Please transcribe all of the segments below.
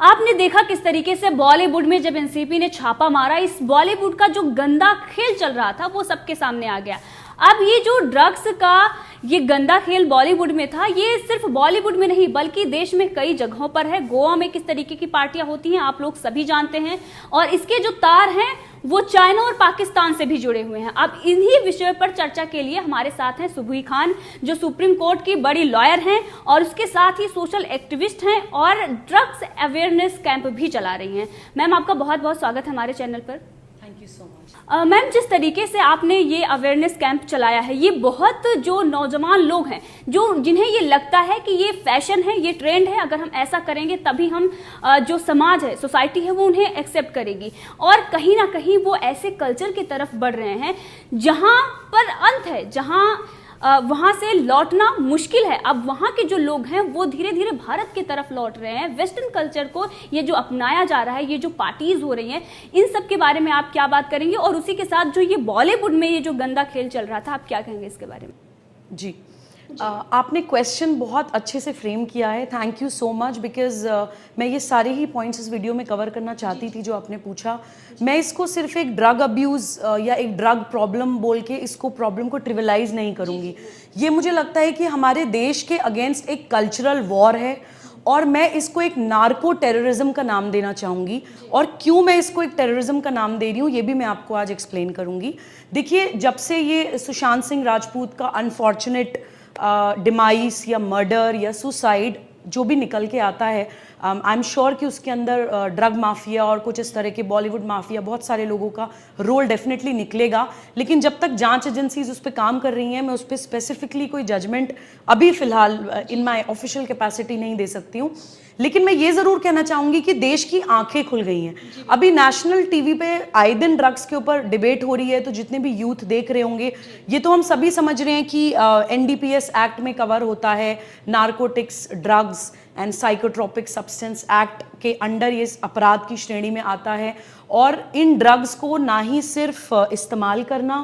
आपने देखा किस तरीके से बॉलीवुड में जब एनसीपी ने छापा मारा, इस बॉलीवुड का जो गंदा खेल चल रहा था वो सबके सामने आ गया। अब ये जो ड्रग्स का ये गंदा खेल बॉलीवुड में था, ये सिर्फ बॉलीवुड में नहीं बल्कि देश में कई जगहों पर है। गोवा में किस तरीके की पार्टियां होती हैं आप लोग सभी जानते हैं, और इसके जो तार हैं वो चाइना और पाकिस्तान से भी जुड़े हुए हैं। अब इन्हीं विषयों पर चर्चा के लिए हमारे साथ हैं सुबुई खान, जो सुप्रीम कोर्ट की बड़ी लॉयर हैं और उसके साथ ही सोशल एक्टिविस्ट हैं और ड्रग्स अवेयरनेस कैंप भी चला रही हैं। मैम, आपका बहुत बहुत स्वागत है हमारे चैनल पर। Thank you so much. Ma'am, जिस तरीके से आपने ये अवेयरनेस कैंप चलाया है, ये बहुत जो नौजवान लोग हैं जो जिन्हें ये लगता है कि ये फैशन है, ये ट्रेंड है, अगर हम ऐसा करेंगे तभी हम जो समाज है, सोसाइटी है, वो उन्हें एक्सेप्ट करेगी, और कहीं ना कहीं वो ऐसे कल्चर की तरफ बढ़ रहे हैं जहां पर अंत है, जहां वहां से लौटना मुश्किल है। अब वहां के जो लोग हैं वो धीरे धीरे भारत की तरफ लौट रहे हैं। वेस्टर्न कल्चर को ये जो अपनाया जा रहा है, ये जो पार्टीज हो रही हैं, इन सब के बारे में आप क्या बात करेंगे? और उसी के साथ जो ये बॉलीवुड में ये जो गंदा खेल चल रहा था, आप क्या कहेंगे इसके बारे में? जी, आपने क्वेश्चन बहुत अच्छे से फ्रेम किया है। Thank you so much, because मैं ये सारे ही पॉइंट्स इस वीडियो में कवर करना चाहती थी जो आपने पूछा। मैं इसको सिर्फ एक ड्रग अब्यूज़ या एक ड्रग प्रॉब्लम बोल के इसको प्रॉब्लम को ट्रिविलाइज नहीं करूँगी। ये मुझे लगता है कि हमारे देश के अगेंस्ट एक कल्चरल वॉर है, और मैं इसको एक नार्को टेररिज्म का नाम देना चाहूँगी। और क्यों मैं इसको एक टेररिज्म का नाम दे रही हूँ ये भी मैं आपको आज एक्सप्लेन करूँगी। देखिए, जब से ये सुशांत सिंह राजपूत का अनफॉर्चुनेट डिमाइस या मर्डर या सुसाइड जो भी निकल के आता है, आई एम श्योर कि उसके अंदर ड्रग माफिया और कुछ इस तरह के बॉलीवुड माफिया, बहुत सारे लोगों का रोल डेफिनेटली निकलेगा। लेकिन जब तक जांच एजेंसीज उस पर काम कर रही हैं, मैं उस पर स्पेसिफिकली कोई जजमेंट अभी फिलहाल इन माय ऑफिशियल कैपेसिटी नहीं दे सकती हूँ। लेकिन मैं ये ज़रूर कहना चाहूँगी कि देश की आंखें खुल गई हैं। अभी नेशनल टीवी पे आए दिन ड्रग्स के ऊपर डिबेट हो रही है, तो जितने भी यूथ देख रहे होंगे, ये तो हम सभी समझ रहे हैं कि NDPS एक्ट में कवर होता है, narcotics, drugs and psychotropic substance act के अंडर ये अपराध की श्रेणी में आता है। और इन ड्रग्स को ना ही सिर्फ इस्तेमाल करना,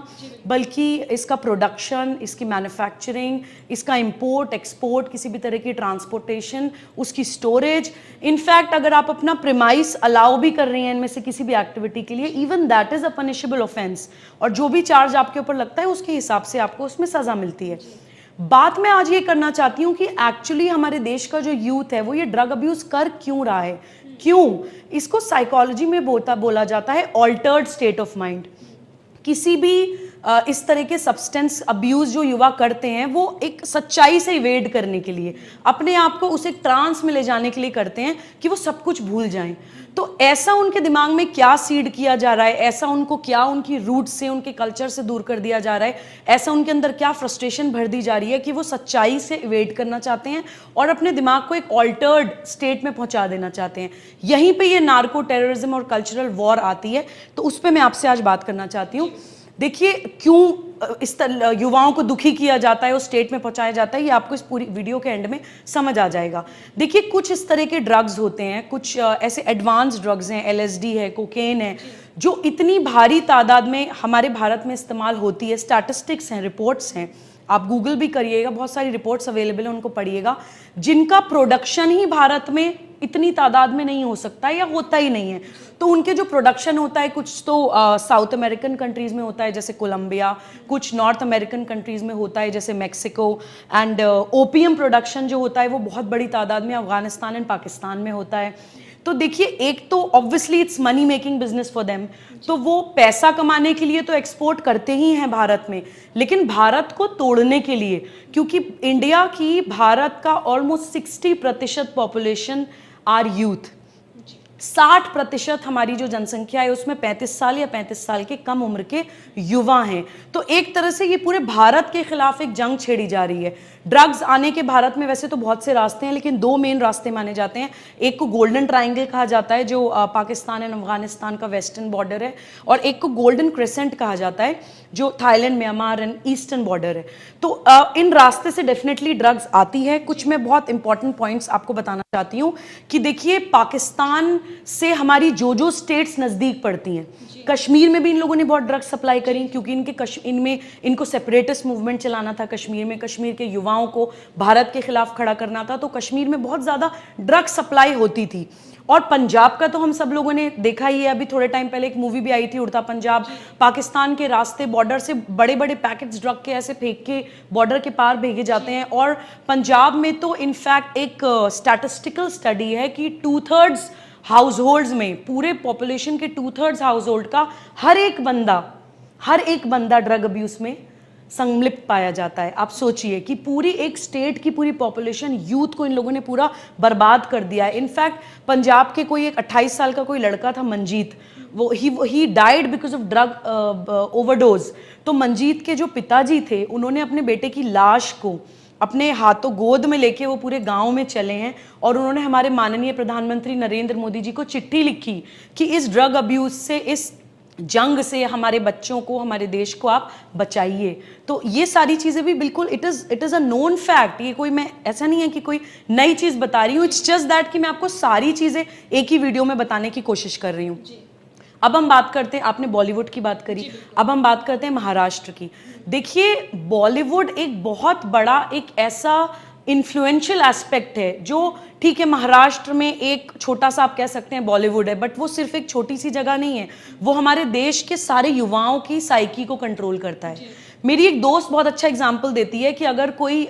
बल्कि इसका प्रोडक्शन, इसकी मैन्युफैक्चरिंग, इसका इंपोर्ट एक्सपोर्ट, किसी भी तरह की ट्रांसपोर्टेशन, उसकी स्टोरेज, इनफैक्ट अगर आप अपना प्रीमाइस अलाउ भी कर रही हैं इनमें से किसी भी एक्टिविटी के लिए, even that is a punishable offence. और जो भी चार्ज आपके ऊपर लगता है उसके हिसाब से आपको उसमें सज़ा मिलती है। बात मैं आज ये करना चाहती हूँ कि एक्चुअली हमारे देश का जो यूथ है वो ये ड्रग अब्यूज कर क्यों रहा है, क्यों? इसको साइकोलॉजी में बोला जाता है ऑल्टर्ड स्टेट ऑफ माइंड। किसी भी इस तरह के सब्सटेंस अब्यूज जो युवा करते हैं, वो एक सच्चाई से इवेड करने के लिए, अपने आप को उस एक ट्रांस में ले जाने के लिए करते हैं कि वो सब कुछ भूल जाएं। तो ऐसा उनके दिमाग में क्या सीड किया जा रहा है, ऐसा उनको क्या उनकी रूट से, उनके कल्चर से दूर कर दिया जा रहा है, ऐसा उनके अंदर क्या फ्रस्ट्रेशन भर दी जा रही है कि वो सच्चाई से इवेड करना चाहते हैं और अपने दिमाग को एक ऑल्टर्ड स्टेट में पहुंचा देना चाहते हैं। यहीं पे ये नार्को टेररिज्म और कल्चरल वॉर आती है। तो उस पर मैं आपसे आज बात करना चाहती हूँ। देखिए, क्यों इस तरह युवाओं को दुखी किया जाता है, उस स्टेट में पहुंचाया जाता है, ये आपको इस पूरी वीडियो के एंड में समझ आ जाएगा। देखिए, कुछ इस तरह के ड्रग्स होते हैं, कुछ ऐसे एडवांस ड्रग्स हैं, LSD है, कोकेन है, जो इतनी भारी तादाद में हमारे भारत में इस्तेमाल होती है। स्टैटिस्टिक्स हैं, रिपोर्ट्स हैं, आप गूगल भी करिएगा, बहुत सारी रिपोर्ट्स अवेलेबल हैं, उनको पढ़िएगा, जिनका प्रोडक्शन ही भारत में इतनी तादाद में नहीं हो सकता या होता ही नहीं है। तो उनके जो प्रोडक्शन होता है, कुछ तो साउथ अमेरिकन कंट्रीज में होता है जैसे कोलंबिया, कुछ नॉर्थ अमेरिकन कंट्रीज में होता है जैसे मेक्सिको, एंड ओपियम प्रोडक्शन जो होता है वो बहुत बड़ी तादाद में अफगानिस्तान एंड पाकिस्तान में होता है। तो देखिए, एक तो obviously it's money making business for them, तो वो पैसा कमाने के लिए तो एक्सपोर्ट करते ही हैं भारत में, लेकिन भारत को तोड़ने के लिए, क्योंकि इंडिया की, भारत का ऑलमोस्ट 60% पॉपुलेशन आर यूथ, 60% हमारी जो जनसंख्या है उसमें 35 साल या 35 साल के कम उम्र के युवा हैं। तो एक तरह से ये पूरे भारत के खिलाफ एक जंग छेड़ी जा रही है। ड्रग्स आने के भारत में वैसे तो बहुत से रास्ते हैं, लेकिन दो मेन रास्ते माने जाते हैं। एक को गोल्डन ट्रायंगल कहा जाता है, जो पाकिस्तान एंड अफगानिस्तान का वेस्टर्न बॉर्डर है, और एक को गोल्डन क्रेसेंट कहा जाता है, जो Thailand, Myanmar and eastern border है। तो इन रास्ते से डेफिनेटली ड्रग्स आती है। कुछ मैं बहुत इंपॉर्टेंट पॉइंट्स आपको बताना चाहती हूँ कि देखिए, पाकिस्तान से हमारी जो स्टेट्स नज़दीक पड़ती हैं, कश्मीर में भी इन लोगों ने बहुत ड्रग्स सप्लाई करी, क्योंकि इनको सेपरेटिस्ट मूवमेंट चलाना था कश्मीर में, कश्मीर के युवाओं को भारत के खिलाफ खड़ा करना था, तो कश्मीर में बहुत ज़्यादा ड्रग्स सप्लाई होती थी। और पंजाब का तो हम सब लोगों ने देखा ही है, अभी थोड़े टाइम पहले एक मूवी भी आई थी उड़ता पंजाब, पाकिस्तान के रास्ते बॉर्डर से बड़े बड़े पैकेट्स ड्रग के ऐसे फेंक के बॉर्डर के पार भेजे जाते हैं। और पंजाब में तो इनफैक्ट एक स्टैटिस्टिकल स्टडी है कि 2/3 हाउस होल्ड्स में, पूरे पॉपुलेशन के 2/3 हाउस होल्ड का हर एक बंदा ड्रग अब्यूज में संलिप्त पाया जाता है। आप सोचिए कि पूरी एक स्टेट की पूरी पॉपुलेशन, यूथ को इन लोगों ने पूरा बर्बाद कर दिया है। इनफैक्ट पंजाब के कोई एक 28 साल का कोई लड़का था मंजीत, वो he died because of drug overdose. तो मंजीत के जो पिताजी थे, उन्होंने अपने बेटे की लाश को अपने हाथों गोद में लेके वो पूरे गांव में चले हैं और उन्होंने हमारे माननीय प्रधानमंत्री नरेंद्र मोदी जी को चिट्ठी लिखी कि इस ड्रग अब्यूज से, इस जंग से हमारे बच्चों को, हमारे देश को आप बचाइए। तो ये सारी चीज़ें भी बिल्कुल it is a known fact. ये कोई, मैं ऐसा नहीं है कि कोई नई चीज़ बता रही हूँ, इट्स जस्ट दैट कि मैं आपको सारी चीज़ें एक ही वीडियो में बताने की कोशिश कर रही हूँ। अब हम बात करते हैं, आपने बॉलीवुड की बात करी, अब हम बात करते हैं महाराष्ट्र की। देखिए, बॉलीवुड एक बहुत बड़ा, एक ऐसा इन्फ्लुएंशियल एस्पेक्ट है जो, ठीक है, महाराष्ट्र में एक छोटा सा आप कह सकते हैं बॉलीवुड है, बट वो सिर्फ एक छोटी सी जगह नहीं है, वो हमारे देश के सारे युवाओं की साइकी को कंट्रोल करता है। मेरी एक दोस्त बहुत अच्छा एग्जाम्पल देती है कि अगर कोई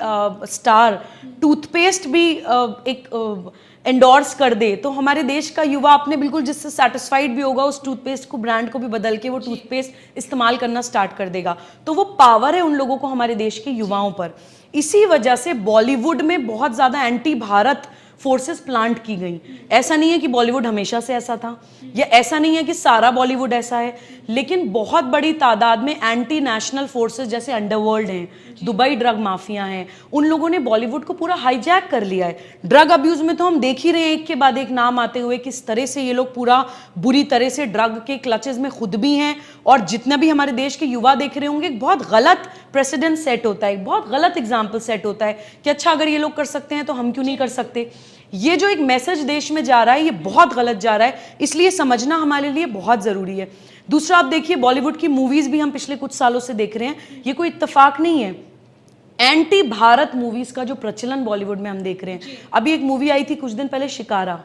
स्टार टूथपेस्ट भी एक एंडोर्स कर दे, तो हमारे देश का युवा अपने बिल्कुल जिससे सेटिस्फाइड भी होगा, उस टूथपेस्ट को, ब्रांड को भी बदल के वो टूथपेस्ट इस्तेमाल करना स्टार्ट कर देगा। तो वो पावर है उन लोगों को, हमारे देश के युवाओं पर। इसी वजह से बॉलीवुड में बहुत ज़्यादा एंटी भारत फोर्सेस प्लांट की गई। ऐसा नहीं है कि बॉलीवुड हमेशा से ऐसा था, या ऐसा नहीं है कि सारा बॉलीवुड ऐसा है, लेकिन बहुत बड़ी तादाद में एंटी नेशनल फोर्सेस जैसे अंडरवर्ल्ड हैं, दुबई ड्रग माफिया हैं, उन लोगों ने बॉलीवुड को पूरा हाईजैक कर लिया है। ड्रग अब्यूज में तो हम देख ही रहे हैं एक के बाद एक नाम आते हुए, किस तरह से ये लोग पूरा बुरी तरह से ड्रग के क्लचेस में खुद भी हैं, और जितना भी हमारे देश के युवा देख रहे होंगे, एक बहुत गलत प्रेसिडेंट सेट होता है, एक बहुत गलत एग्जाम्पल सेट होता है कि अच्छा, अगर ये लोग कर सकते हैं तो हम क्यों नहीं कर सकते। ये जो एक मैसेज देश में जा रहा है, ये बहुत गलत जा रहा है, इसलिए समझना हमारे लिए बहुत ज़रूरी है। दूसरा, आप देखिए, बॉलीवुड की मूवीज़ भी हम पिछले कुछ सालों से देख रहे हैं, ये कोई इत्तेफाक नहीं है। एंटी भारत मूवीज़ का जो प्रचलन बॉलीवुड में हम देख रहे हैं, अभी एक मूवी आई थी कुछ दिन पहले, शिकारा,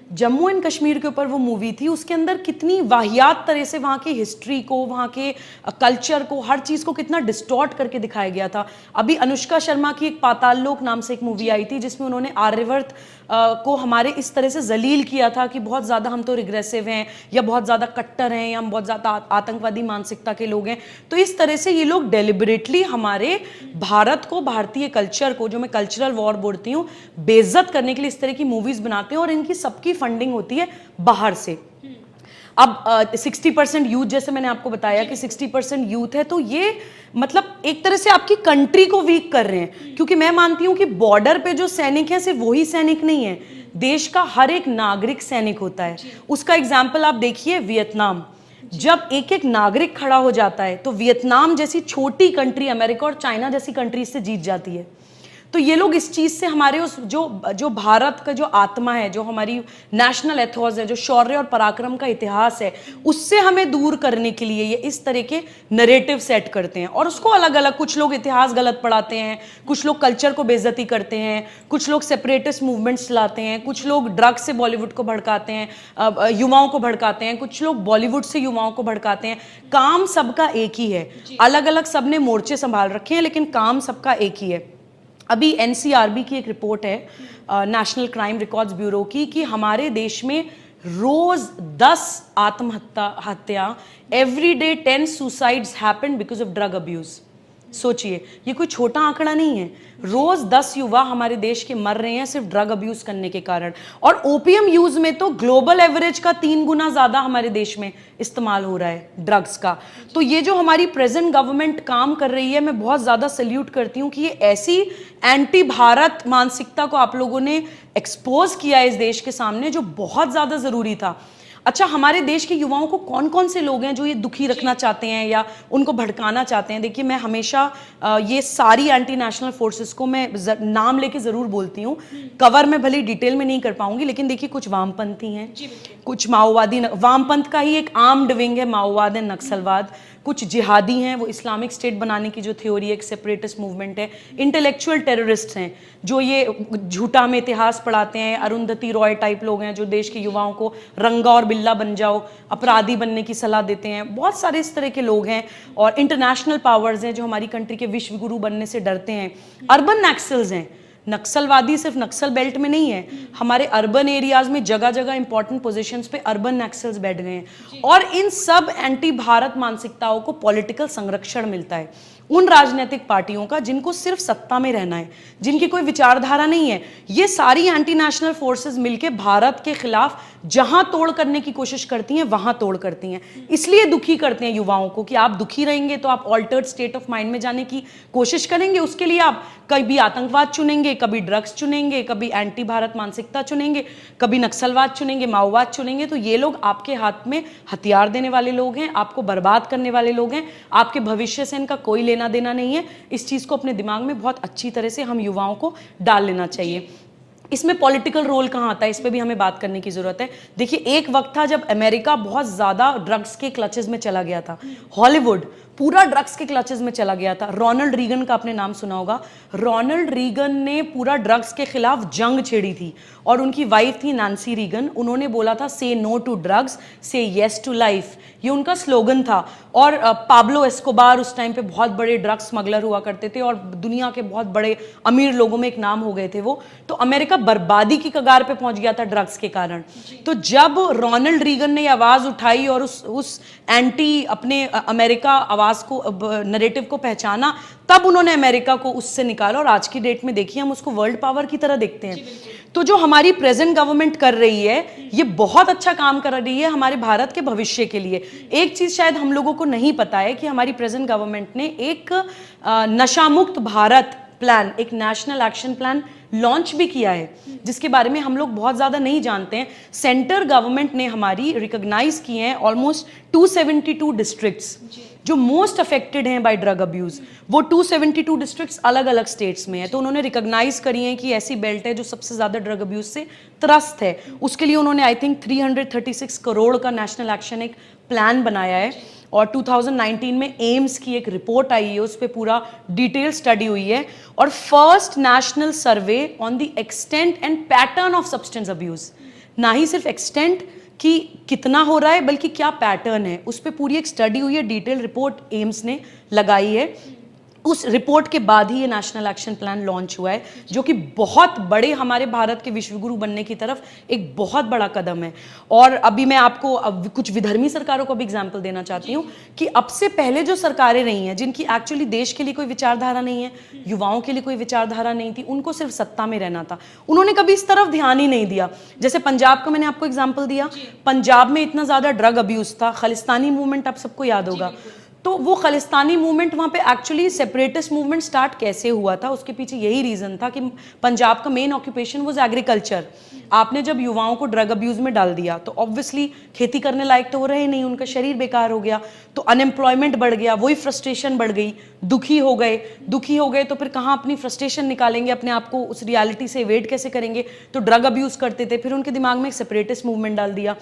जम्मू एंड कश्मीर के ऊपर वो मूवी थी। उसके अंदर कितनी वाहियात तरह से वहाँ की हिस्ट्री को, वहाँ के कल्चर को, हर चीज़ को कितना डिस्टॉर्ट करके दिखाया गया था। अभी अनुष्का शर्मा की एक पाताल लोक नाम से एक मूवी आई थी, जिसमें उन्होंने आर्यवर्त को हमारे इस तरह से जलील किया था कि बहुत ज़्यादा हम तो रिग्रेसिव हैं, या बहुत ज़्यादा कट्टर हैं, या हम बहुत ज़्यादा आतंकवादी मानसिकता के लोग हैं। तो इस तरह से ये लोग डेलिबरेटली हमारे भारत को, भारतीय कल्चर को, जो मैं कल्चरल वॉर बोलती हूँ, बेइज्जत करने के लिए इस तरह की मूवीज़ बनाते हैं, और इनकी सबकी फंडिंग होती है बाहर से। अब 60% यूथ, जैसे मैंने आपको बताया कि 60% यूथ है, तो ये मतलब एक तरह से आपकी कंट्री को वीक कर रहे हैं, क्योंकि मैं मानती हूं कि बॉर्डर पे जो सैनिक है, सिर्फ वही सैनिक नहीं है, देश का हर एक नागरिक सैनिक होता है। उसका एग्जाम्पल आप देखिए, वियतनाम, जब एक एक नागरिक खड़ा हो जाता है, तो वियतनाम जैसी छोटी कंट्री अमेरिका और चाइना जैसी कंट्री से जीत जाती है। तो ये लोग इस चीज़ से हमारे उस जो भारत का जो आत्मा है, जो हमारी नेशनल एथोस है, जो शौर्य और पराक्रम का इतिहास है, उससे हमें दूर करने के लिए ये इस तरह के नरेटिव सेट करते हैं, और उसको अलग अलग, कुछ लोग इतिहास गलत पढ़ाते हैं, कुछ लोग कल्चर को बेइज्जती करते हैं, कुछ लोग सेपरेटिस्ट मूवमेंट्स चलाते हैं, कुछ लोग ड्रग्स से बॉलीवुड को भड़काते हैं, युवाओं को भड़काते हैं, कुछ लोग बॉलीवुड से युवाओं को भड़काते हैं। काम सबका एक ही है, अलग अलग सबने मोर्चे संभाल रखे हैं, लेकिन काम सबका एक ही है। अभी NCRB की एक रिपोर्ट है, नेशनल क्राइम रिकॉर्ड्स ब्यूरो की, कि हमारे देश में रोज 10 आत्महत्या, every day 10 suicides happen because of drug abuse. सोचिए, ये कोई छोटा आंकड़ा नहीं है, रोज 10 युवा हमारे देश के मर रहे हैं सिर्फ ड्रग अब्यूज करने के कारण। और ओपीएम यूज में तो ग्लोबल एवरेज का 3 गुना ज्यादा हमारे देश में इस्तेमाल हो रहा है ड्रग्स का। तो ये जो हमारी प्रेजेंट गवर्नमेंट काम कर रही है, मैं बहुत ज्यादा सल्यूट करती हूँ कि ये ऐसी एंटी भारत मानसिकता को आप लोगों ने एक्सपोज किया है इस देश के सामने, जो बहुत ज्यादा जरूरी था। अच्छा, हमारे देश के युवाओं को कौन कौन से लोग हैं जो ये दुखी रखना चाहते हैं या उनको भड़काना चाहते हैं? देखिए, मैं हमेशा ये सारी एंटी नेशनल फोर्सेस को मैं नाम लेके ज़रूर बोलती हूँ। कवर में भले डिटेल में नहीं कर पाऊंगी, लेकिन देखिए कुछ वामपंथी हैं, कुछ माओवादी, वामपंथ का ही एक आर्म्ड विंग है माओवाद एंड नक्सलवाद, कुछ जिहादी हैं, वो इस्लामिक स्टेट बनाने की जो थ्योरी है, एक सेपरेटिस्ट मूवमेंट है, इंटेलेक्चुअल टेररिस्ट हैं जो ये झूठा में इतिहास पढ़ाते हैं, अरुंधति रॉय टाइप लोग हैं जो देश के युवाओं को रंगा और बिल्ला बन जाओ, अपराधी बनने की सलाह देते हैं। बहुत सारे इस तरह के लोग हैं, और इंटरनेशनल पावर्स हैं जो हमारी कंट्री के विश्व गुरु बनने से डरते हैं। अर्बन नक्सल्स हैं, नक्सलवादी सिर्फ नक्सल बेल्ट में नहीं है, हमारे अर्बन एरियाज में जगह जगह इंपॉर्टेंट पोजीशंस पे अर्बन नक्सल्स बैठ गए हैं। और इन सब एंटी भारत मानसिकताओं को पॉलिटिकल संरक्षण मिलता है उन राजनीतिक पार्टियों का जिनको सिर्फ सत्ता में रहना है, जिनकी कोई विचारधारा नहीं है। ये सारी एंटी नेशनल फोर्सेस मिलके भारत के खिलाफ जहां तोड़ करने की कोशिश करती हैं वहां तोड़ करती हैं। इसलिए दुखी करते हैं युवाओं को कि आप दुखी रहेंगे तो आप ऑल्टर्ड स्टेट ऑफ माइंड में जाने की कोशिश करेंगे, उसके लिए आप कभी आतंकवाद चुनेंगे, कभी ड्रग्स चुनेंगे, कभी एंटी भारत मानसिकता चुनेंगे, कभी नक्सलवाद चुनेंगे, माओवाद चुनेंगे। तो ये लोग आपके हाथ में हथियार देने वाले लोग हैं, आपको बर्बाद करने वाले लोग हैं, आपके भविष्य से इनका कोई लेना देना नहीं है। इस चीज को अपने दिमाग में बहुत अच्छी तरह से हम युवाओं को डाल लेना चाहिए। इसमें पॉलिटिकल रोल कहाँ आता है, इस पे भी हमें बात करने की जरूरत है। देखिए, एक वक्त था जब अमेरिका बहुत ज्यादा ड्रग्स के क्लचेस में चला गया था, हॉलीवुड पूरा ड्रग्स के क्लचेस में चला गया था। रोनाल्ड रीगन का आपने नाम सुना होगा। रोनाल्ड रीगन ने पूरा ड्रग्स के खिलाफ जंग छेड़ी थी, और उनकी वाइफ थी नैन्सी रीगन। उन्होंने बोला था से नो टू ड्रग्स, से येस टू लाइफ, ये उनका स्लोगन था। और पाब्लो एस्कोबार उस टाइम पे बहुत बड़े ड्रग्स स्मगलर हुआ करते थे, और दुनिया के बहुत बड़े अमीर लोगों में एक नाम हो गए थे वो। तो अमेरिका बर्बादी की कगार पे पहुंच गया था ड्रग्स के कारण। तो जब रोनाल्ड रीगन ने आवाज उठाई और उस एंटी अपने अमेरिका आवाज को, नरेटिव को पहचाना, तब उन्होंने अमेरिका को उससे निकाला। और आज की डेट में देखिए हम उसको वर्ल्ड पावर की तरह देखते हैं। तो जो हमारी प्रेजेंट गवर्नमेंट कर रही है, ये बहुत अच्छा काम कर रही है हमारे भारत के भविष्य के लिए। एक चीज शायद हम लोगों को नहीं पता है कि हमारी प्रेजेंट गवर्नमेंट ने एक नशा मुक्त भारत प्लान, एक नेशनल एक्शन प्लान लॉन्च भी किया है, जिसके बारे में हम लोग बहुत ज्यादा नहीं जानते हैं। सेंटर गवर्नमेंट ने हमारी रिकॉग्नाइज किए हैं ऑलमोस्ट 272 डिस्ट्रिक्ट्स जो मोस्ट अफेक्टेड हैं बाय ड्रग अब्यूज। वो 272 डिस्ट्रिक्ट्स अलग अलग स्टेट्स में है, तो उन्होंने रिकॉग्नाइज करी है कि ऐसी बेल्ट है जो सबसे ज्यादा ड्रग अब्यूज से त्रस्त है। उसके लिए उन्होंने आई थिंक 336 करोड़ का नेशनल एक्शन एक प्लान बनाया है। और 2019 में एम्स की एक रिपोर्ट आई है, उस पर पूरा डिटेल स्टडी हुई है। और first national survey on the extent and pattern of substance abuse, ना ही सिर्फ एक्सटेंट कि कितना हो रहा है, बल्कि क्या पैटर्न है, उस पर पूरी एक स्टडी हुई है, डिटेल रिपोर्ट एम्स ने लगाई है। उस रिपोर्ट के बाद ही ये नेशनल एक्शन प्लान लॉन्च हुआ है, जो कि बहुत बड़े हमारे भारत के विश्वगुरु बनने की तरफ एक बहुत बड़ा कदम है। और अभी मैं आपको कुछ विधर्मी सरकारों को भी एग्जांपल देना चाहती हूँ कि अब से पहले जो सरकारें रही हैं, जिनकी एक्चुअली देश के लिए कोई विचारधारा नहीं है, युवाओं के लिए कोई विचारधारा नहीं थी, उनको सिर्फ सत्ता में रहना था, उन्होंने कभी इस तरफ ध्यान ही नहीं दिया। जैसे पंजाब का मैंने आपको एग्जाम्पल दिया, पंजाब में इतना ज्यादा ड्रग अब्यूज था, खालिस्तानी मूवमेंट आप सबको याद होगा। तो वो खालिस्तानी मूवमेंट वहाँ पे एक्चुअली सेपरेटिस्ट मूवमेंट स्टार्ट कैसे हुआ था, उसके पीछे यही रीजन था कि पंजाब का मेन ऑक्यूपेशन वाज एग्रीकल्चर। आपने जब युवाओं को ड्रग अब्यूज में डाल दिया तो ऑब्वियसली खेती करने लायक तो वो रहे नहीं, उनका शरीर बेकार हो गया, तो अनएम्प्लॉयमेंट बढ़ गया, वही फ्रस्ट्रेशन बढ़ गई, दुखी हो गए तो फिर कहाँ अपनी फ्रस्ट्रेशन निकालेंगे, अपने आप को उस रियलिटी से एवेड कैसे करेंगे, तो ड्रग अब्यूज करते थे। फिर उनके दिमाग में एक सेपरेटिस्ट मूवमेंट डाल दिया।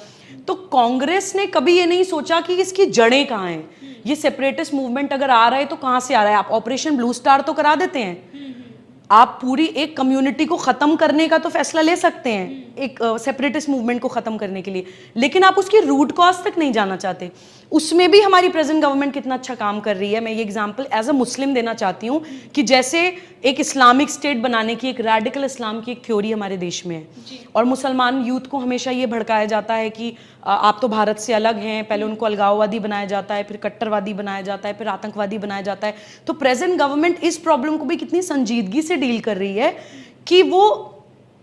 तो कांग्रेस ने कभी ये नहीं सोचा कि इसकी जड़ें कहाँ हैं, ये सेपरेटिस्ट मूवमेंट अगर आ रहा है तो कहां से आ रहा है। आप ऑपरेशन ब्लू स्टार तो करा देते हैं, आप पूरी एक कम्युनिटी को खत्म करने का तो फैसला ले सकते हैं एक सेपरेटिस्ट मूवमेंट को खत्म करने के लिए, लेकिन आप उसकी रूट कॉज तक नहीं जाना चाहते। उसमें भी हमारी प्रेजेंट गवर्नमेंट कितना अच्छा काम कर रही है। मैं ये एग्जांपल एज अ मुस्लिम देना चाहती हूँ कि जैसे एक इस्लामिक स्टेट बनाने की, एक रेडिकल इस्लाम की एक थ्योरी हमारे देश में है, और मुसलमान यूथ को हमेशा ये भड़काया जाता है कि आप तो भारत से अलग हैं, पहले उनको अलगाववादी बनाया जाता है, फिर कट्टरवादी बनाया जाता है, फिर आतंकवादी बनाया जाता है। तो प्रेजेंट गवर्नमेंट इस प्रॉब्लम को भी कितनी संजीदगी से डील कर रही है कि वो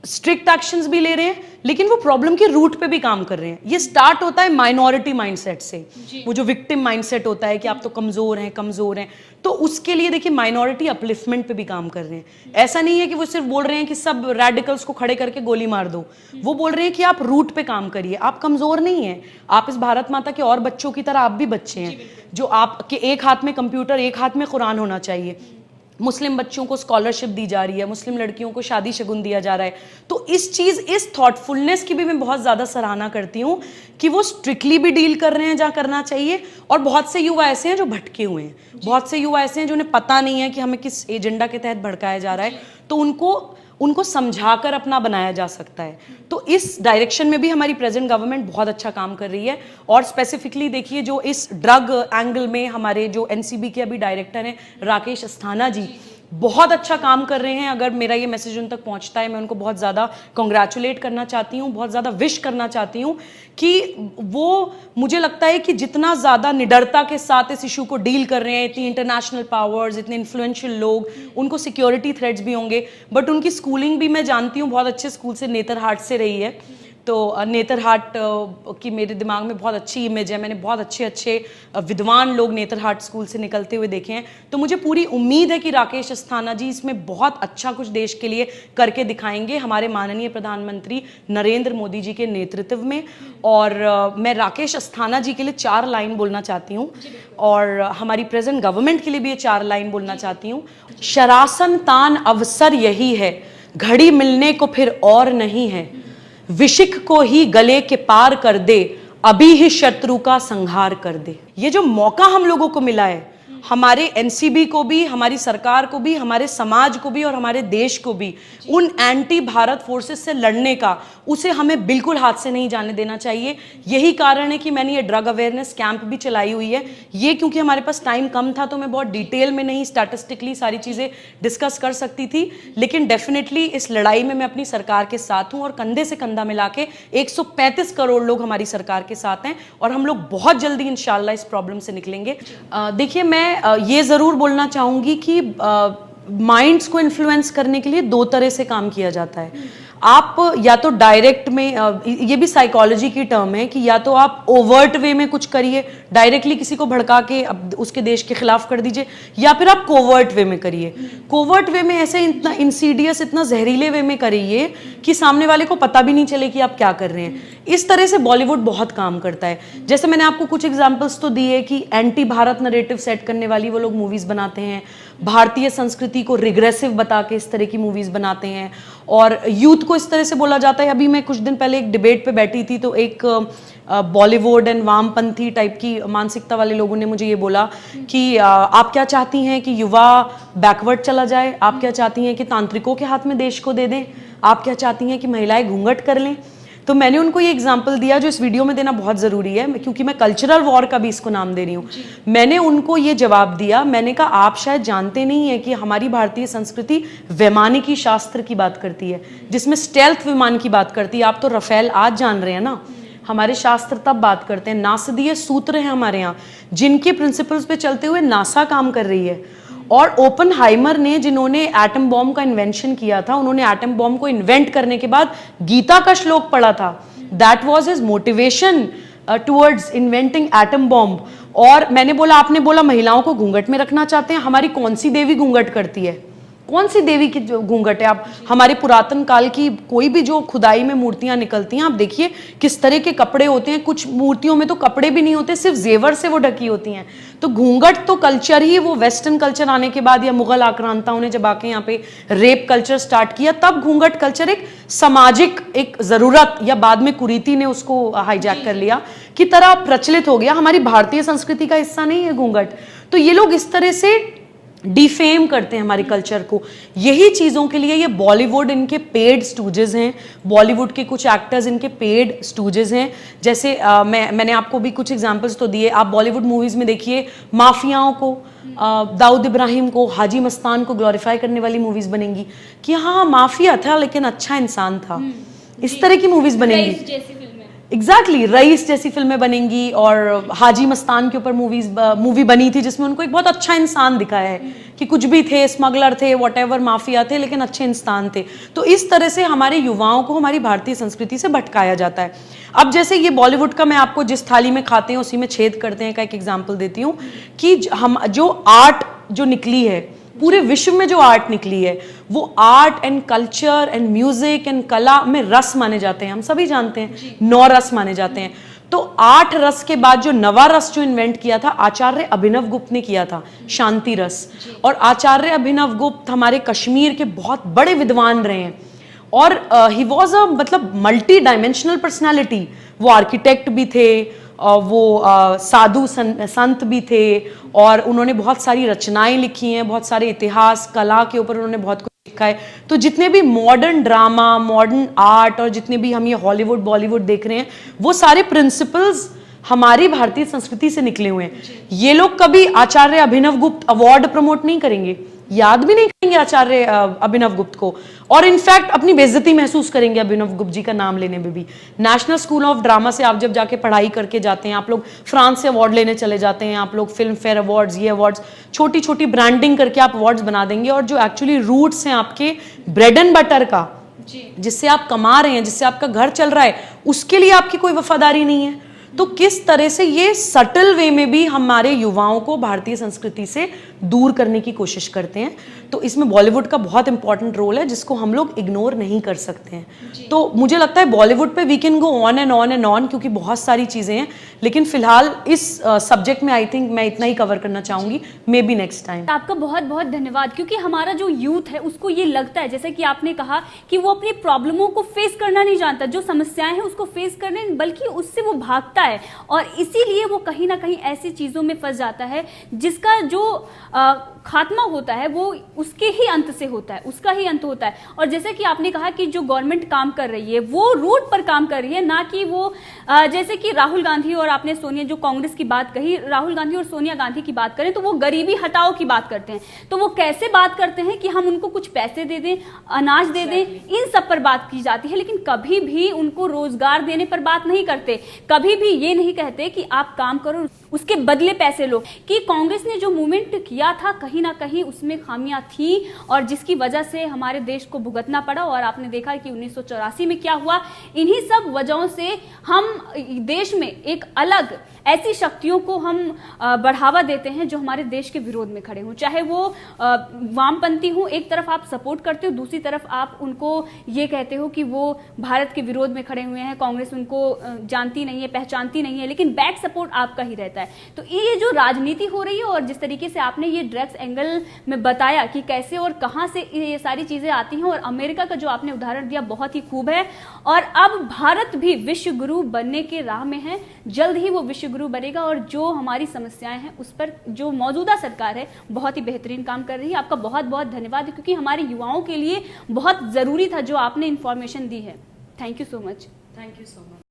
स्ट्रिक्ट एक्शंस भी ले रहे हैं, लेकिन वो प्रॉब्लम के रूट पे भी काम कर रहे हैं। ये स्टार्ट होता है माइनॉरिटी माइंडसेट से, वो जो विक्टिम माइंडसेट होता है कि आप तो कमजोर हैं, तो उसके लिए देखिए माइनॉरिटी अपलिफ्टमेंट पे भी काम कर रहे हैं। ऐसा नहीं है कि वो सिर्फ बोल रहे हैं कि सब रेडिकल्स को खड़े करके गोली मार दो, वो बोल रहे हैं कि आप रूट पे काम करिए, आप कमजोर नहीं हैं, आप इस भारत माता के और बच्चों की तरह आप भी बच्चे हैं, जो आपके एक हाथ में कंप्यूटर एक हाथ में कुरान होना चाहिए। मुस्लिम बच्चों को स्कॉलरशिप दी जा रही है, मुस्लिम लड़कियों को शादी शगुन दिया जा रहा है। तो इस थॉटफुलनेस की भी मैं बहुत ज़्यादा सराहना करती हूँ कि वो स्ट्रिक्टली भी डील कर रहे हैं जहाँ करना चाहिए। और बहुत से युवा ऐसे हैं जो भटके हुए हैं, बहुत से युवा ऐसे हैं जिन्हें पता नहीं है कि हमें किस एजेंडा के तहत भड़काया जा रहा है, तो उनको समझाकर अपना बनाया जा सकता है। तो इस डायरेक्शन में भी हमारी प्रेजेंट गवर्नमेंट बहुत अच्छा काम कर रही है। और स्पेसिफिकली देखिए, जो इस ड्रग एंगल में हमारे जो एनसीबी के अभी डायरेक्टर हैं राकेश अस्थाना जी, बहुत अच्छा काम कर रहे हैं। अगर मेरा ये मैसेज उन तक पहुंचता है, मैं उनको बहुत ज़्यादा कॉन्ग्रेचुलेट करना चाहती हूँ, बहुत ज़्यादा विश करना चाहती हूँ कि वो, मुझे लगता है कि जितना ज़्यादा निडरता के साथ इस इशू को डील कर रहे हैं, इतनी इंटरनेशनल पावर्स, इतने इन्फ्लुएंशियल लोग, उनको सिक्योरिटी थ्रेट्स भी होंगे, बट उनकी स्कूलिंग भी मैं जानती हूँ बहुत अच्छे स्कूल से, नेतरहाट से रही है। तो नेतरहाट की मेरे दिमाग में बहुत अच्छी इमेज है, मैंने बहुत अच्छे विद्वान लोग नेतरहाट स्कूल से निकलते हुए देखे हैं। तो मुझे पूरी उम्मीद है कि राकेश अस्थाना जी इसमें बहुत अच्छा कुछ देश के लिए करके दिखाएंगे, हमारे माननीय प्रधानमंत्री नरेंद्र मोदी जी के नेतृत्व में। और मैं राकेश अस्थाना जी के लिए 4 लाइन बोलना चाहती हूँ, और हमारी प्रेजेंट गवर्नमेंट के लिए भी ये 4 लाइन बोलना चाहती हूँ। शरासन तान अवसर यही है, घड़ी मिलने को फिर और नहीं है, विशिक को ही गले के पार कर दे, अभी ही शत्रु का संहार कर दे। ये जो मौका हम लोगों को मिला है, हमारे एनसीबी को भी, हमारी सरकार को भी, हमारे समाज को भी और हमारे देश को भी उन एंटी भारत फोर्सेस से लड़ने का, उसे हमें बिल्कुल हाथ से नहीं जाने देना चाहिए। यही कारण है कि मैंने ये ड्रग अवेयरनेस कैंप भी चलाई हुई है। ये क्योंकि हमारे पास टाइम कम था, तो मैं बहुत डिटेल में नहीं स्टैटिस्टिकली सारी चीज़ें डिस्कस कर सकती थी, लेकिन डेफिनेटली इस लड़ाई में मैं अपनी सरकार के साथ हूँ, और कंधे से कंधा मिला के 135 करोड़ लोग हमारी सरकार के साथ हैं, और हम लोग बहुत जल्दी इंशाल्लाह इस प्रॉब्लम से निकलेंगे। देखिए, मैं ये ज़रूर बोलना चाहूँगी कि माइंड्स को इन्फ्लुएंस करने के लिए 2 तरह से काम किया जाता है। आप या तो डायरेक्ट में, ये भी साइकोलॉजी की टर्म है, कि या तो आप ओवर्ट वे में कुछ करिए, डायरेक्टली किसी को भड़का के उसके देश के खिलाफ कर दीजिए, या फिर आप कोवर्ट वे में करिए। कोवर्ट वे में ऐसे इतना इंसीडियस, इतना जहरीले वे में करिए कि सामने वाले को पता भी नहीं चले कि आप क्या कर रहे हैं। इस तरह से बॉलीवुड बहुत काम करता है। जैसे मैंने आपको कुछ एग्जांपल्स तो दिए कि एंटी भारत नरेटिव सेट करने वाली वो लोग मूवीज बनाते हैं, भारतीय संस्कृति को रिग्रेसिव बता के इस तरह की मूवीज बनाते हैं, और यूथ को इस तरह से बोला जाता है। अभी मैं कुछ दिन पहले एक डिबेट पे बैठी थी, तो एक बॉलीवुड एंड वामपंथी टाइप की मानसिकता वाले लोगों ने मुझे ये बोला कि आप क्या चाहती हैं कि युवा बैकवर्ड चला जाए, आप क्या चाहती हैं कि तांत्रिकों के हाथ में देश को दे दें, आप क्या चाहती हैं कि महिलाएं घूंघट कर लें। तो मैंने उनको ये एग्जाम्पल दिया जो इस वीडियो में देना बहुत ज़रूरी है, क्योंकि मैं कल्चरल वॉर का भी इसको नाम दे रही हूँ। मैंने उनको ये जवाब दिया, मैंने कहा आप शायद जानते नहीं है कि हमारी भारतीय संस्कृति वैमानिकी शास्त्र की बात करती है, जिसमें स्टेल्थ विमान की बात करती है। आप तो रफेल आज जान रहे हैं ना, हमारे शास्त्र तब बात करते हैं। नासदीय सूत्र हैं हमारे यहाँ, जिनके प्रिंसिपल्स पे चलते हुए नासा काम कर रही है। और ओपनहाइमर ने, जिन्होंने एटम बॉम्ब का इन्वेंशन किया था, उन्होंने एटम बॉम्ब को इन्वेंट करने के बाद गीता का श्लोक पढ़ा था। That was his motivation towards inventing atom bomb. और मैंने बोला, आपने बोला महिलाओं को घूंघट में रखना चाहते हैं, हमारी कौन सी देवी घूंघट करती है? कौन सी देवी की घूंघट है? आप हमारे पुरातन काल की कोई भी जो खुदाई में मूर्तियां निकलती हैं, आप देखिए किस तरह के कपड़े होते हैं। कुछ मूर्तियों में तो कपड़े भी नहीं होते, सिर्फ जेवर से वो ढकी होती हैं। तो घूंघट तो कल्चर ही, वो वेस्टर्न कल्चर आने के बाद, या मुगल आक्रांताओं ने जब आके यहाँ पे रेप कल्चर स्टार्ट किया, तब घूंघट कल्चर एक सामाजिक एक जरूरत, या बाद में कुरीति ने उसको हाईजैक कर लिया, की तरह प्रचलित हो गया। हमारी भारतीय संस्कृति का हिस्सा नहीं है घूंघट। तो ये लोग इस तरह से डिफेम करते हैं हमारे कल्चर को। यही चीज़ों के लिए ये बॉलीवुड इनके पेड स्टूजेस हैं, बॉलीवुड के कुछ एक्टर्स इनके पेड स्टूजेस हैं। जैसे मैंने आपको भी कुछ एग्जांपल्स तो दिए। आप बॉलीवुड मूवीज़ में देखिए, माफियाओं को, दाऊद इब्राहिम को, हाजी मस्तान को ग्लोरीफाई करने वाली मूवीज़ बनेंगी कि हाँ माफिया था लेकिन अच्छा इंसान था। इस तरह की मूवीज़ बनेंगी। एग्जैक्टली रईस जैसी फिल्में बनेंगी, और हाजी मस्तान के ऊपर मूवी बनी थी जिसमें उनको एक बहुत अच्छा इंसान दिखाया है कि कुछ भी थे, स्मगलर थे, व्हाटएवर, माफिया थे, लेकिन अच्छे इंसान थे। तो इस तरह से हमारे युवाओं को हमारी भारतीय संस्कृति से भटकाया जाता है। अब जैसे ये बॉलीवुड का, मैं आपको जिस थाली में खाते हैं उसी में छेद करते हैं का एक एग्जाम्पल देती हूँ कि हम जो आर्ट जो निकली है, पूरे विश्व में जो आर्ट निकली है, वो art and culture and music and कला में रस माने जाते हैं। हम सभी जानते हैं 9 रस माने जाते हैं। तो 8 रस के बाद जो नवा रस जो इन्वेंट किया था आचार्य अभिनव गुप्त ने किया था, शांति रस। और आचार्य अभिनव गुप्त हमारे कश्मीर के बहुत बड़े विद्वान रहे हैं, और ही वॉज अ मतलब मल्टी डायमेंशनल पर्सनैलिटी। वो आर्किटेक्ट भी थे, वो साधु संत भी थे, और उन्होंने बहुत सारी रचनाएं लिखी हैं, बहुत सारे इतिहास कला के ऊपर उन्होंने बहुत कुछ लिखा है। तो जितने भी मॉडर्न ड्रामा, मॉडर्न आर्ट, और जितने भी हम ये हॉलीवुड बॉलीवुड देख रहे हैं, वो सारे प्रिंसिपल्स हमारी भारतीय संस्कृति से निकले हुए हैं। ये लोग कभी आचार्य अभिनव गुप्त अवार्ड प्रमोट नहीं करेंगे, याद भी नहीं करेंगे आचार्य अभिनव गुप्त को, और इनफैक्ट अपनी बेइज्जती महसूस करेंगे अभिनव गुप्त जी का नाम लेने में भी। नेशनल स्कूल ऑफ ड्रामा से आप जब जाके पढ़ाई करके जाते हैं, आप लोग फ्रांस से अवार्ड लेने चले जाते हैं, आप लोग फिल्म फेयर अवार्ड्स, ये अवार्ड्स, छोटी छोटी ब्रांडिंग करके आप अवार्ड्स बना देंगे, और जो एक्चुअली रूट्स हैं आपके ब्रेड एंड बटर का, जिससे आप कमा रहे हैं, जिससे आपका घर चल रहा है, उसके लिए आपकी कोई वफादारी नहीं है। तो किस तरह से ये सटल वे में भी हमारे युवाओं को भारतीय संस्कृति से दूर करने की कोशिश करते हैं। तो इसमें बॉलीवुड का बहुत इंपॉर्टेंट रोल है, जिसको हम लोग इग्नोर नहीं कर सकते हैं। तो मुझे लगता है बॉलीवुड पे we can go on and on and on, क्योंकि बहुत सारी चीजें हैं, लेकिन फिलहाल इस सब्जेक्ट में आई थिंक मैं इतना ही कवर करना चाहूंगी, मे बी नेक्स्ट टाइम। आपका बहुत बहुत धन्यवाद, क्योंकि हमारा जो यूथ है उसको ये लगता है, जैसे कि आपने कहा कि वो अपनी प्रॉब्लमों को फेस करना नहीं जानता, जो समस्याएं हैं उसको फेस करने, बल्कि उससे वो भागता है, और इसीलिए वो कहीं ना कहीं ऐसी चीजों में फंस जाता है जिसका जो खात्मा होता है वो उसके ही अंत से होता है, उसका ही अंत होता है। और जैसे कि आपने कहा कि जो गवर्नमेंट काम कर रही है वो रूट पर काम कर रही है, ना कि वो जैसे कि राहुल गांधी और आपने सोनिया, जो कांग्रेस की बात कही, राहुल गांधी और सोनिया गांधी की बात करें तो वो गरीबी हटाओ की बात करते हैं। तो वो कैसे बात करते हैं कि हम उनको कुछ पैसे दे दें, अनाज दे दें, इन सब पर बात की जाती है, लेकिन कभी भी उनको रोजगार देने पर बात नहीं करते। कभी भी ये नहीं कहते कि आप काम करो, उसके बदले पैसे लो। कि कांग्रेस ने जो मूवमेंट किया था कहीं ना कहीं उसमें खामियां थी, और जिसकी वजह से हमारे देश को भुगतना पड़ा। और आपने देखा कि 1984 में क्या हुआ। इन्हीं सब वजहों से हम देश में एक अलग ऐसी शक्तियों को हम बढ़ावा देते हैं जो हमारे देश के विरोध में खड़े हों, चाहे वो वामपंथी हो। एक तरफ आप सपोर्ट करते हो, दूसरी तरफ आप उनको ये कहते हो कि वो भारत के विरोध में खड़े हुए हैं, कांग्रेस उनको जानती नहीं है, पहचानती नहीं है, लेकिन बैक सपोर्ट आपका ही रहता है। तो ये जो राजनीति हो रही है, और जिस तरीके से आपने ये ड्रग्स एंगल में बताया कि कैसे और कहां से ये सारी चीजें आती हैं, और अमेरिका का जो आपने उदाहरण दिया बहुत ही खूब है। और अब भारत भी विश्व गुरु बनने के राह में है, जल्द ही वो विश्व गुरु बनेगा, और जो हमारी समस्याएं हैं उस पर जो मौजूदा सरकार है बहुत ही बेहतरीन काम कर रही है। आपका बहुत बहुत धन्यवाद, क्योंकि हमारे युवाओं के लिए बहुत जरूरी था जो आपने इंफॉर्मेशन दी है। Thank you so much. Thank you so much.